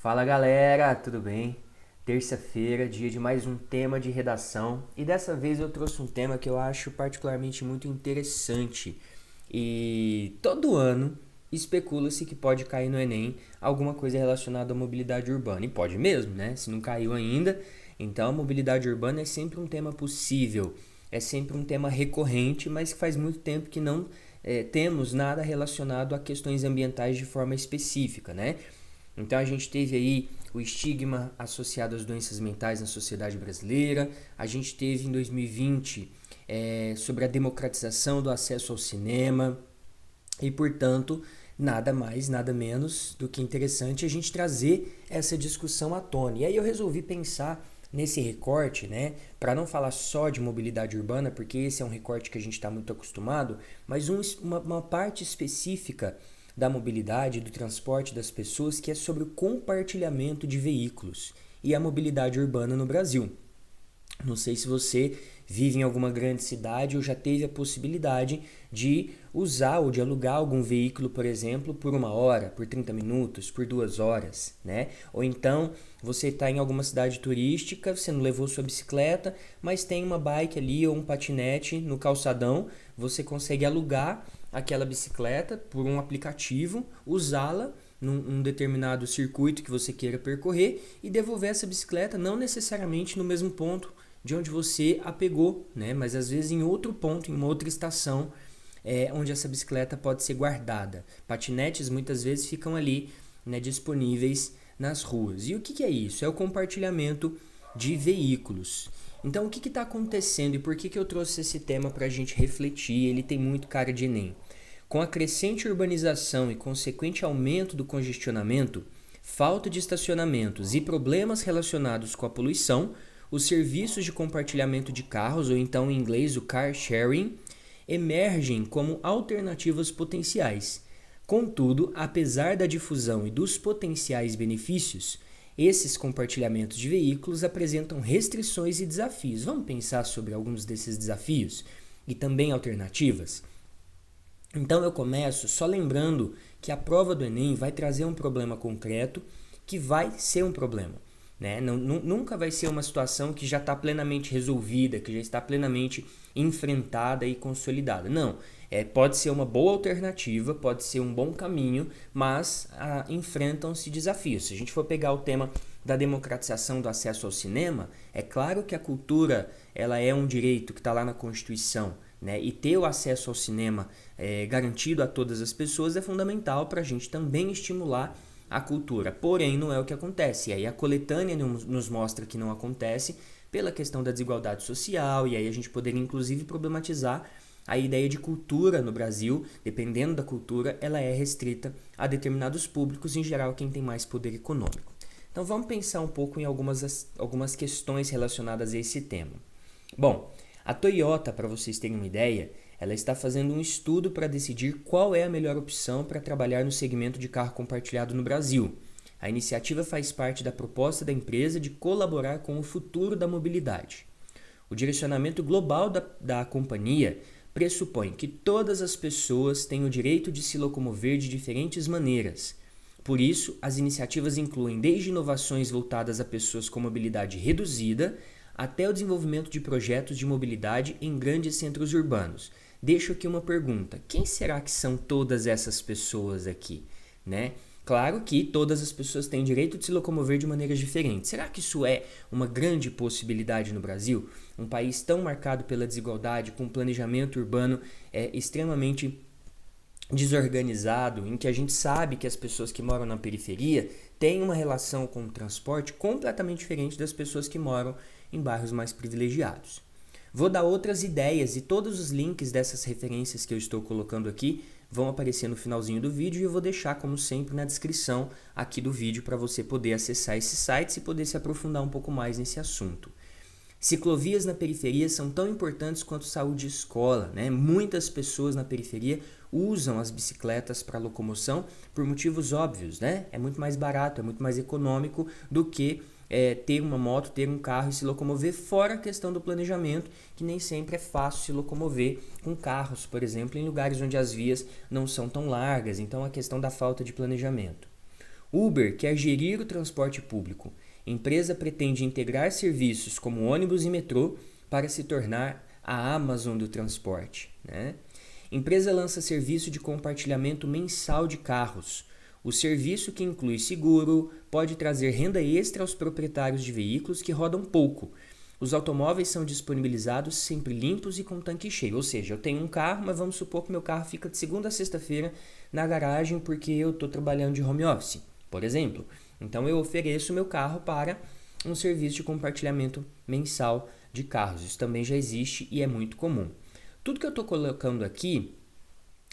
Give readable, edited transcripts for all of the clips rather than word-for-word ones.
Fala galera, tudo bem? Terça-feira, dia de mais um tema de redação e dessa vez eu trouxe um tema que eu acho particularmente muito interessante e todo ano especula-se que pode cair no Enem alguma coisa relacionada à mobilidade urbana e pode mesmo, né? Se não caiu ainda, então a mobilidade urbana é sempre um tema possível, é sempre um tema recorrente, mas que faz muito tempo que não temos nada relacionado a questões ambientais de forma específica, né? Então a gente teve aí o estigma associado às doenças mentais na sociedade brasileira, a gente teve em 2020 sobre a democratização do acesso ao cinema e, portanto, nada mais, nada menos do que interessante a gente trazer essa discussão à tona. E aí eu resolvi pensar nesse recorte, né, para não falar só de mobilidade urbana, porque esse é um recorte que a gente está muito acostumado, mas uma parte específica da mobilidade, do transporte das pessoas, que é sobre o compartilhamento de veículos e a mobilidade urbana no Brasil. Não sei se você vive em alguma grande cidade ou já teve a possibilidade de usar ou de alugar algum veículo, por exemplo, por 1 hora, por 30 minutos, por 2 horas, né? Ou então você está em alguma cidade turística, você não levou sua bicicleta, mas tem uma bike ali ou um patinete no calçadão, você consegue alugar aquela bicicleta por um aplicativo, usá-la num determinado circuito que você queira percorrer e devolver essa bicicleta não necessariamente no mesmo ponto de onde você a pegou, né? Mas às vezes em outro ponto, em uma outra estação, onde essa bicicleta pode ser guardada. Patinetes muitas vezes ficam ali, né, disponíveis nas ruas. E o que é isso? É o compartilhamento de veículos. Então o que está acontecendo e por que eu trouxe esse tema para a gente refletir? Ele tem muito cara de Enem. Com a crescente urbanização e consequente aumento do congestionamento, falta de estacionamentos e problemas relacionados com a poluição, os serviços de compartilhamento de carros, ou então em inglês o car sharing, emergem como alternativas potenciais. Contudo, apesar da difusão e dos potenciais benefícios, esses compartilhamentos de veículos apresentam restrições e desafios. Vamos pensar sobre alguns desses desafios e também alternativas? Então eu começo só lembrando que a prova do Enem vai trazer um problema concreto que vai ser um problema. Né? Nunca vai ser uma situação que já está plenamente resolvida, que já está plenamente enfrentada e consolidada. Não, pode ser uma boa alternativa, pode ser um bom caminho, mas enfrentam-se desafios. Se a gente for pegar o tema da democratização do acesso ao cinema, é claro que a cultura ela é um direito que está lá na Constituição, né? E ter o acesso ao cinema garantido a todas as pessoas é fundamental para a gente também estimular a cultura, porém não é o que acontece, e aí a coletânea nos mostra que não acontece pela questão da desigualdade social, e aí a gente poderia inclusive problematizar a ideia de cultura no Brasil, dependendo da cultura, ela é restrita a determinados públicos, em geral quem tem mais poder econômico. Então vamos pensar um pouco em algumas questões relacionadas a esse tema. Bom, a Toyota, para vocês terem uma ideia, ela está fazendo um estudo para decidir qual é a melhor opção para trabalhar no segmento de carro compartilhado no Brasil. A iniciativa faz parte da proposta da empresa de colaborar com o futuro da mobilidade. O direcionamento global da companhia pressupõe que todas as pessoas têm o direito de se locomover de diferentes maneiras. Por isso, as iniciativas incluem desde inovações voltadas a pessoas com mobilidade reduzida até o desenvolvimento de projetos de mobilidade em grandes centros urbanos. Deixo aqui uma pergunta: quem será que são todas essas pessoas aqui, né? Claro que todas as pessoas têm direito de se locomover de maneiras diferentes. Será que isso é uma grande possibilidade no Brasil? Um país tão marcado pela desigualdade, com um planejamento urbano extremamente desorganizado, em que a gente sabe que as pessoas que moram na periferia têm uma relação com o transporte completamente diferente das pessoas que moram em bairros mais privilegiados. Vou dar outras ideias e todos os links dessas referências que eu estou colocando aqui vão aparecer no finalzinho do vídeo e eu vou deixar, como sempre, na descrição aqui do vídeo para você poder acessar esses sites e poder se aprofundar um pouco mais nesse assunto. Ciclovias na periferia são tão importantes quanto saúde e escola, né? Muitas pessoas na periferia usam as bicicletas para locomoção por motivos óbvios, né? É muito mais barato, é muito mais econômico do que ter uma moto, ter um carro e se locomover, fora a questão do planejamento, que nem sempre é fácil se locomover com carros, por exemplo, em lugares onde as vias não são tão largas, então a questão da falta de planejamento. Uber quer gerir o transporte público. Empresa pretende integrar serviços como ônibus e metrô para se tornar a Amazon do transporte, né? Empresa lança serviço de compartilhamento mensal de carros. O serviço, que inclui seguro, pode trazer renda extra aos proprietários de veículos que rodam pouco. Os automóveis são disponibilizados sempre limpos e com tanque cheio. Ou seja, eu tenho um carro, mas vamos supor que meu carro fica de segunda a sexta-feira na garagem porque eu estou trabalhando de home office, por exemplo. Então eu ofereço meu carro para um serviço de compartilhamento mensal de carros. Isso também já existe e é muito comum. Tudo que eu estou colocando aqui,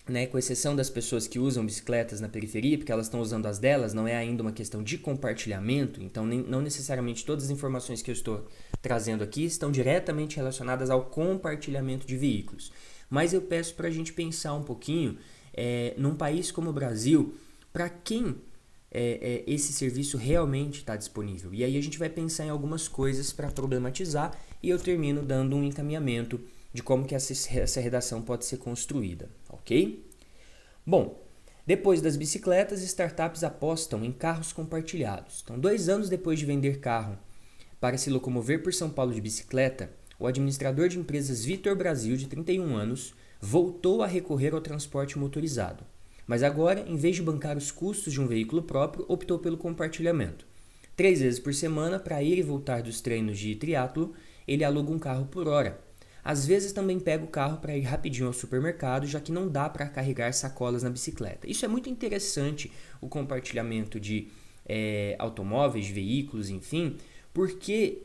né, com exceção das pessoas que usam bicicletas na periferia, porque elas estão usando as delas, não é ainda uma questão de compartilhamento, então não necessariamente todas as informações que eu estou trazendo aqui estão diretamente relacionadas ao compartilhamento de veículos. Mas eu peço para a gente pensar um pouquinho, num país como o Brasil, para quem esse serviço realmente está disponível. E aí a gente vai pensar em algumas coisas para problematizar e eu termino dando um encaminhamento de como que essa redação pode ser construída, ok? Bom, depois das bicicletas, startups apostam em carros compartilhados. Então, 2 anos depois de vender carro para se locomover por São Paulo de bicicleta, o administrador de empresas Vitor Brasil, de 31 anos, voltou a recorrer ao transporte motorizado. Mas agora, em vez de bancar os custos de um veículo próprio, optou pelo compartilhamento. 3 vezes por semana, para ir e voltar dos treinos de triatlo, ele aluga um carro por hora. Às vezes também pega o carro para ir rapidinho ao supermercado, já que não dá para carregar sacolas na bicicleta. Isso é muito interessante, o compartilhamento de automóveis, de veículos, enfim, porque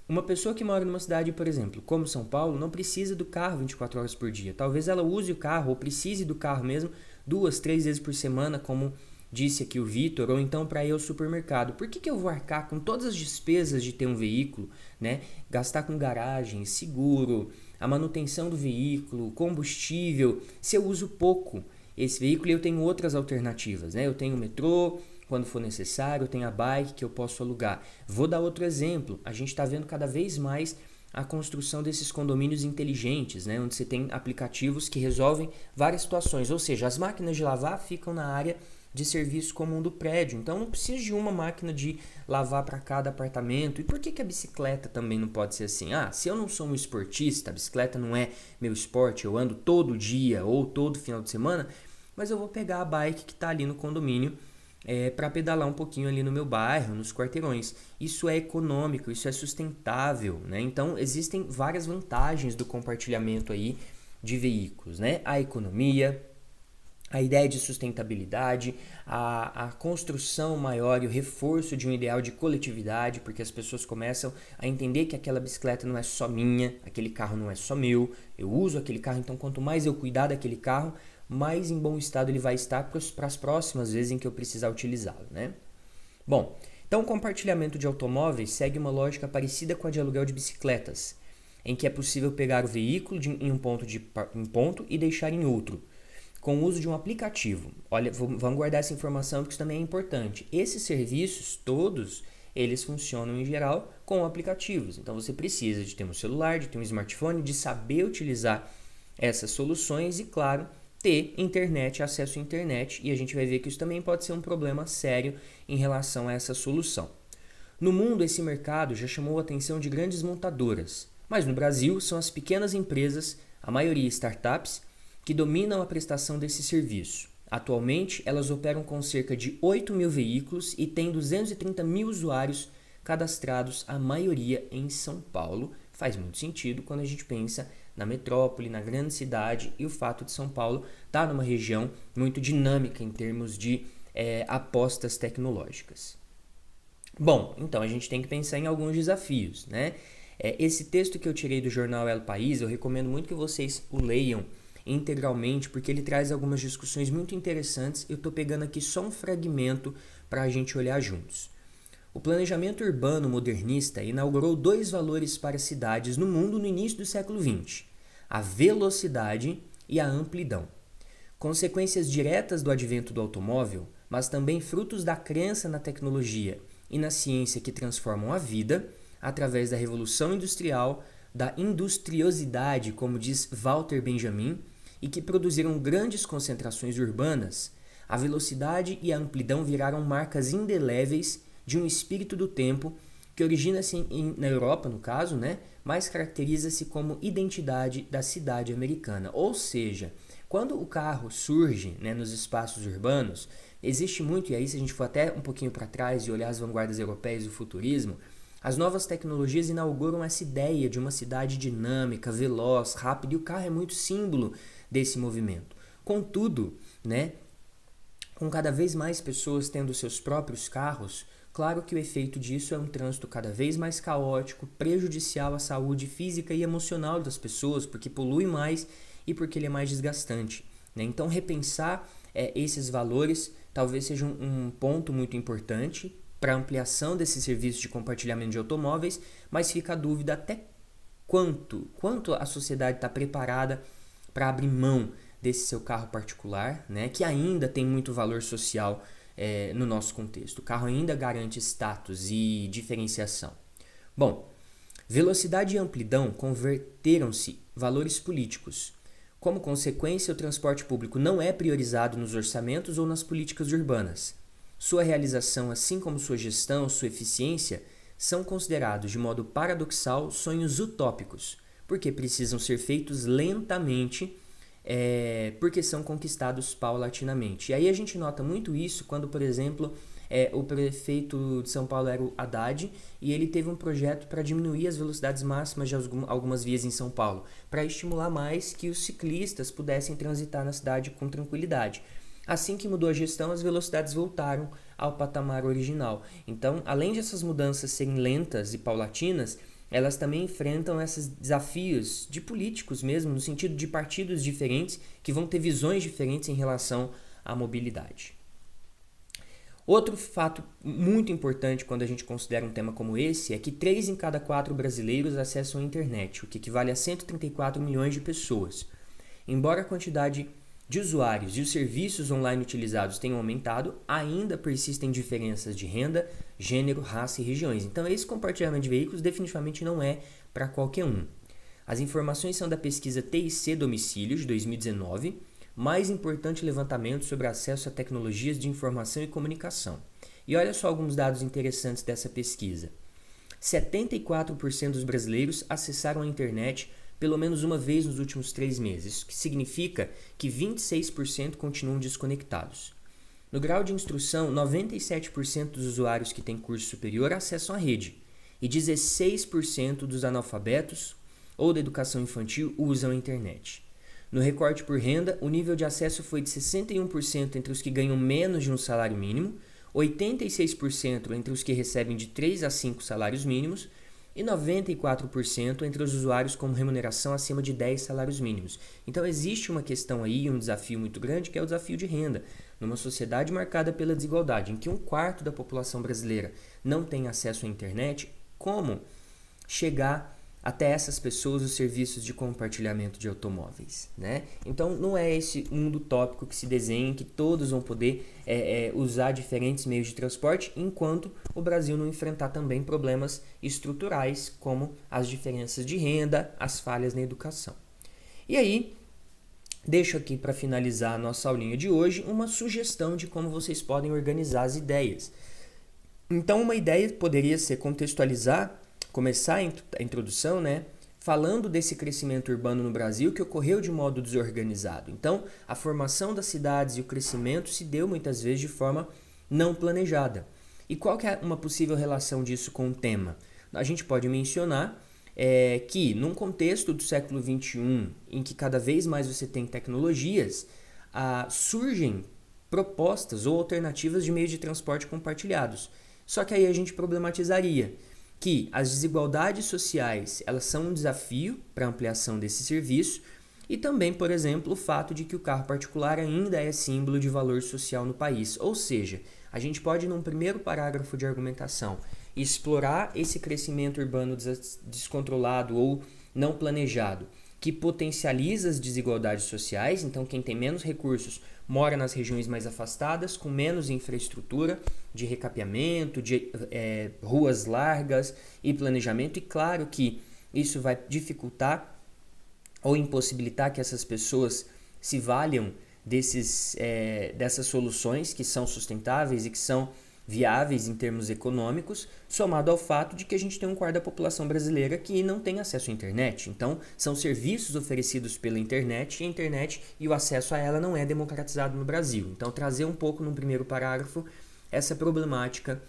uma pessoa que mora numa cidade, por exemplo, como São Paulo, não precisa do carro 24 horas por dia. Talvez ela use o carro ou precise do carro mesmo 2, 3 vezes por semana, como disse aqui o Vitor, ou então para ir ao supermercado. Por que eu vou arcar com todas as despesas de ter um veículo, né? Gastar com garagem, seguro, a manutenção do veículo, combustível, se eu uso pouco esse veículo e eu tenho outras alternativas, né? Eu tenho o metrô, quando for necessário, eu tenho a bike que eu posso alugar. Vou dar outro exemplo, a gente está vendo cada vez mais a construção desses condomínios inteligentes, né? Onde você tem aplicativos que resolvem várias situações, ou seja, as máquinas de lavar ficam na área de serviço comum do prédio, então não preciso de uma máquina de lavar para cada apartamento. E por que a bicicleta também não pode ser assim? Se eu não sou um esportista, a bicicleta não é meu esporte, eu ando todo dia ou todo final de semana, mas eu vou pegar a bike que está ali no condomínio para pedalar um pouquinho ali no meu bairro, nos quarteirões. Isso é econômico, isso é sustentável, né? Então existem várias vantagens do compartilhamento aí de veículos, né? A economia, a ideia de sustentabilidade, a construção maior e o reforço de um ideal de coletividade, porque as pessoas começam a entender que aquela bicicleta não é só minha, aquele carro não é só meu, eu uso aquele carro, então quanto mais eu cuidar daquele carro, mais em bom estado ele vai estar para as próximas vezes em que eu precisar utilizá-lo, né? Bom, então o compartilhamento de automóveis segue uma lógica parecida com a de aluguel de bicicletas, em que é possível pegar o veículo em um ponto e deixar em outro, com o uso de um aplicativo. Olha, vamos guardar essa informação porque isso também é importante. Esses serviços todos, eles funcionam em geral com aplicativos. Então você precisa de ter um celular, de ter um smartphone, de saber utilizar essas soluções e, claro, ter internet, acesso à internet. E a gente vai ver que isso também pode ser um problema sério em relação a essa solução. No mundo, esse mercado já chamou a atenção de grandes montadoras, mas no Brasil são as pequenas empresas, a maioria startups, que dominam a prestação desse serviço. Atualmente, elas operam com cerca de 8 mil veículos e têm 230 mil usuários cadastrados, a maioria em São Paulo. Faz muito sentido quando a gente pensa na metrópole, na grande cidade, e o fato de São Paulo estar numa região muito dinâmica em termos de apostas tecnológicas. Bom, então a gente tem que pensar em alguns desafios, né? Esse texto que eu tirei do jornal El País, eu recomendo muito que vocês o leiam integralmente, porque ele traz algumas discussões muito interessantes. Eu estou pegando aqui só um fragmento para a gente olhar juntos. O planejamento urbano modernista inaugurou 2 valores para cidades no mundo no início do século XX: a velocidade e a amplidão. Consequências diretas do advento do automóvel, mas também frutos da crença na tecnologia e na ciência que transformam a vida através da revolução industrial, da industriosidade, como diz Walter Benjamin, e que produziram grandes concentrações urbanas, A velocidade e a amplidão viraram marcas indeléveis de um espírito do tempo que origina-se na Europa, no caso, né? Mas caracteriza-se como identidade da cidade americana. Ou seja, quando o carro surge, né, nos espaços urbanos, existe muito, e aí se a gente for até um pouquinho para trás e olhar as vanguardas europeias e o futurismo, as novas tecnologias inauguram essa ideia de uma cidade dinâmica, veloz, rápida, e o carro é muito símbolo desse movimento. Contudo, né, com cada vez mais pessoas tendo seus próprios carros, claro que o efeito disso é um trânsito cada vez mais caótico, prejudicial à saúde física e emocional das pessoas, porque polui mais e porque ele é mais desgastante, né? Então, repensar esses valores talvez seja um ponto muito importante para a ampliação desse serviço de compartilhamento de automóveis, mas fica a dúvida até quanto a sociedade está preparada para abrir mão desse seu carro particular, né, que ainda tem muito valor social no nosso contexto. O carro ainda garante status e diferenciação. Bom, velocidade e amplidão converteram-se valores políticos. Como consequência, o transporte público não é priorizado nos orçamentos ou nas políticas urbanas. Sua realização, assim como sua gestão, sua eficiência, são considerados de modo paradoxal sonhos utópicos, porque precisam ser feitos lentamente, porque são conquistados paulatinamente. E aí a gente nota muito isso quando, por exemplo, o prefeito de São Paulo era o Haddad e ele teve um projeto para diminuir as velocidades máximas de algumas vias em São Paulo, para estimular mais que os ciclistas pudessem transitar na cidade com tranquilidade. Assim que mudou a gestão, as velocidades voltaram ao patamar original. Então, além de essas mudanças serem lentas e paulatinas, elas também enfrentam esses desafios de políticos mesmo, no sentido de partidos diferentes que vão ter visões diferentes em relação à mobilidade. Outro fato muito importante quando a gente considera um tema como esse é que 3 em cada 4 brasileiros acessam a internet, o que equivale a 134 milhões de pessoas. Embora a quantidade de usuários e os serviços online utilizados tenham aumentado, ainda persistem diferenças de renda, gênero, raça e regiões. Então, esse compartilhamento de veículos definitivamente não é para qualquer um. As informações são da pesquisa TIC Domicílio, de 2019, mais importante levantamento sobre acesso a tecnologias de informação e comunicação. E olha só alguns dados interessantes dessa pesquisa. 74% dos brasileiros acessaram a internet pelo menos uma vez nos últimos 3 meses, o que significa que 26% continuam desconectados. No grau de instrução, 97% dos usuários que têm curso superior acessam a rede e 16% dos analfabetos ou da educação infantil usam a internet. No recorte por renda, o nível de acesso foi de 61% entre os que ganham menos de um salário mínimo, 86% entre os que recebem de 3 a 5 salários mínimos e 94% entre os usuários com remuneração acima de 10 salários mínimos. Então existe uma questão aí, um desafio muito grande, que é o desafio de renda. Numa sociedade marcada pela desigualdade, em que 1/4 da população brasileira não tem acesso à internet, como chegar até essas pessoas os serviços de compartilhamento de automóveis, né? Então não é esse mundo utópico que se desenha, que todos vão poder usar diferentes meios de transporte, enquanto o Brasil não enfrentar também problemas estruturais, como as diferenças de renda, as falhas na educação. E aí, deixo aqui para finalizar a nossa aulinha de hoje uma sugestão de como vocês podem organizar as ideias. Então uma ideia poderia ser começar a introdução, né, falando desse crescimento urbano no Brasil que ocorreu de modo desorganizado. Então, a formação das cidades e o crescimento se deu muitas vezes de forma não planejada. E qual que é uma possível relação disso com o tema? A gente pode mencionar que, num contexto do século XXI, em que cada vez mais você tem tecnologias, surgem propostas ou alternativas de meios de transporte compartilhados. Só que aí a gente problematizaria que as desigualdades sociais elas são um desafio para a ampliação desse serviço e também, por exemplo, o fato de que o carro particular ainda é símbolo de valor social no país. Ou seja, a gente pode, num primeiro parágrafo de argumentação, explorar esse crescimento urbano descontrolado ou não planejado, que potencializa as desigualdades sociais. Então, quem tem menos recursos mora nas regiões mais afastadas, com menos infraestrutura de recapeamento, de ruas largas e planejamento. E claro que isso vai dificultar ou impossibilitar que essas pessoas se valham dessas soluções que são sustentáveis e que são viáveis em termos econômicos, somado ao fato de que a gente tem um quarto da população brasileira que não tem acesso à internet. Então, são serviços oferecidos pela internet e a internet e o acesso a ela não é democratizado no Brasil. Então, trazer um pouco no primeiro parágrafo essa problemática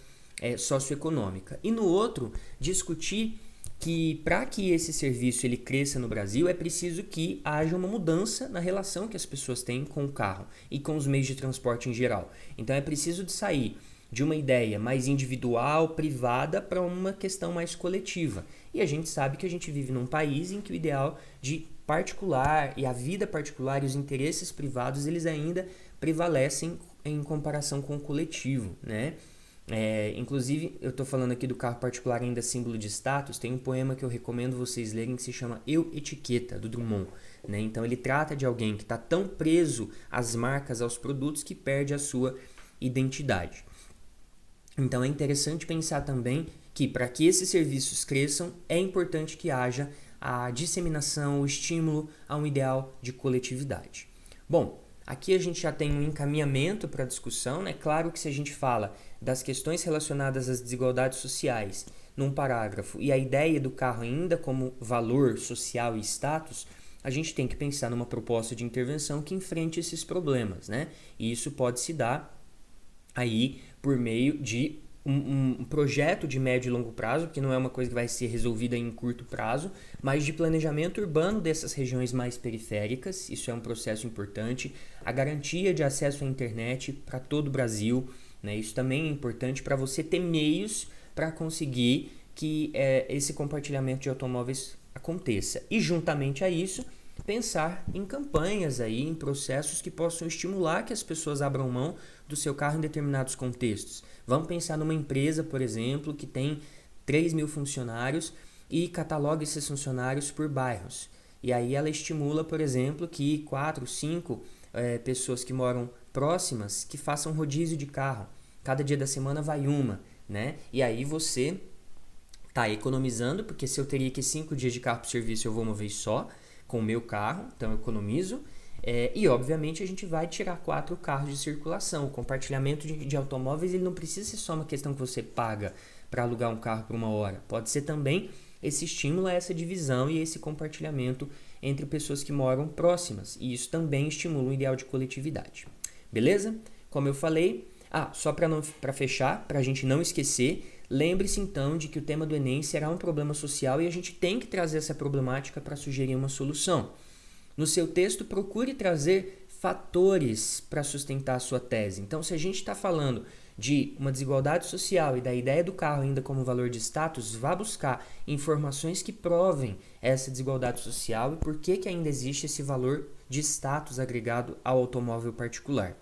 socioeconômica. E no outro, discutir que para que esse serviço ele cresça no Brasil é preciso que haja uma mudança na relação que as pessoas têm com o carro e com os meios de transporte em geral. Então é preciso de sair de uma ideia mais individual, privada, para uma questão mais coletiva. E a gente sabe que a gente vive num país em que o ideal de particular e a vida particular e os interesses privados eles ainda prevalecem em comparação com o coletivo, né? Inclusive, eu estou falando aqui do carro particular ainda símbolo de status, tem um poema que eu recomendo vocês lerem que se chama Eu, Etiqueta, do Drummond, né? Então ele trata de alguém que está tão preso às marcas, aos produtos, que perde a sua identidade. Então é interessante pensar também que para que esses serviços cresçam, é importante que haja a disseminação, o estímulo a um ideal de coletividade. Bom, aqui a gente já tem um encaminhamento para a discussão, né? Claro que se a gente fala das questões relacionadas às desigualdades sociais num parágrafo e a ideia do carro ainda como valor social e status, a gente tem que pensar numa proposta de intervenção que enfrente esses problemas, né? E isso pode se dar aí por meio de um projeto de médio e longo prazo, que não é uma coisa que vai ser resolvida em curto prazo, mas de planejamento urbano dessas regiões mais periféricas, isso é um processo importante, a garantia de acesso à internet para todo o Brasil, né? Isso também é importante para você ter meios para conseguir que esse compartilhamento de automóveis aconteça. E juntamente a isso, pensar em campanhas aí, em processos que possam estimular que as pessoas abram mão do seu carro em determinados contextos. Vamos pensar numa empresa, por exemplo, que tem 3.000 funcionários e cataloga esses funcionários por bairros. E aí ela estimula, por exemplo, que 4, 5 pessoas que moram próximas que façam rodízio de carro. Cada dia da semana vai uma, né? E aí você está economizando, porque se eu teria que 5 dias de carro para o serviço eu vou uma vez só, com o meu carro, então eu economizo. E obviamente a gente vai tirar 4 carros de circulação. O compartilhamento de automóveis ele não precisa ser só uma questão que você paga para alugar um carro por uma hora. Pode ser também esse estímulo a essa divisão e esse compartilhamento entre pessoas que moram próximas. E isso também estimula um ideal de coletividade. Beleza? Como eu falei, só para fechar, para a gente não esquecer, lembre-se então de que o tema do Enem será um problema social e a gente tem que trazer essa problemática para sugerir uma solução. No seu texto, procure trazer fatores para sustentar a sua tese. Então, se a gente está falando de uma desigualdade social e da ideia do carro ainda como valor de status, vá buscar informações que provem essa desigualdade social e por que ainda existe esse valor de status agregado ao automóvel particular.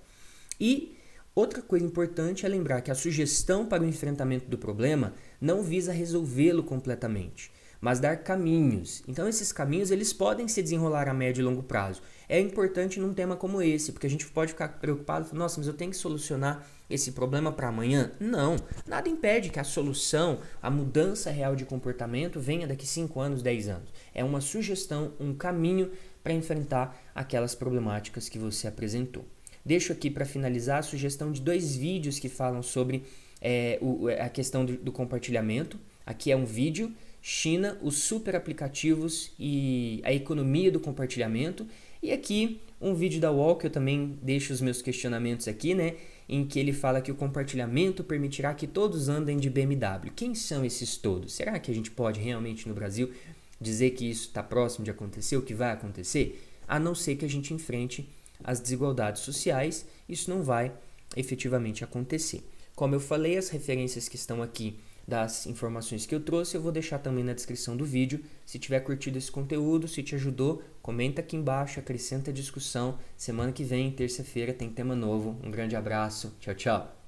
E outra coisa importante é lembrar que a sugestão para o enfrentamento do problema não visa resolvê-lo completamente, mas dar caminhos. Então esses caminhos eles podem se desenrolar a médio e longo prazo. É importante num tema como esse, porque a gente pode ficar preocupado, nossa, mas eu tenho que solucionar esse problema para amanhã? Não, nada impede que a solução, a mudança real de comportamento venha daqui 5 anos, 10 anos. É uma sugestão, um caminho para enfrentar aquelas problemáticas que você apresentou. Deixo aqui para finalizar a sugestão de 2 vídeos que falam sobre a questão do compartilhamento. Aqui é um vídeo, China, os super aplicativos e a economia do compartilhamento. E aqui um vídeo da UOL, que eu também deixo os meus questionamentos aqui, né? Em que ele fala que o compartilhamento permitirá que todos andem de BMW. Quem são esses todos? Será que a gente pode realmente no Brasil dizer que isso está próximo de acontecer, o que vai acontecer? A não ser que a gente enfrente as desigualdades sociais, isso não vai efetivamente acontecer. Como eu falei, as referências que estão aqui das informações que eu trouxe, eu vou deixar também na descrição do vídeo. Se tiver curtido esse conteúdo, se te ajudou, comenta aqui embaixo, acrescenta a discussão. Semana que vem, terça-feira, tem tema novo. Um grande abraço. Tchau, tchau.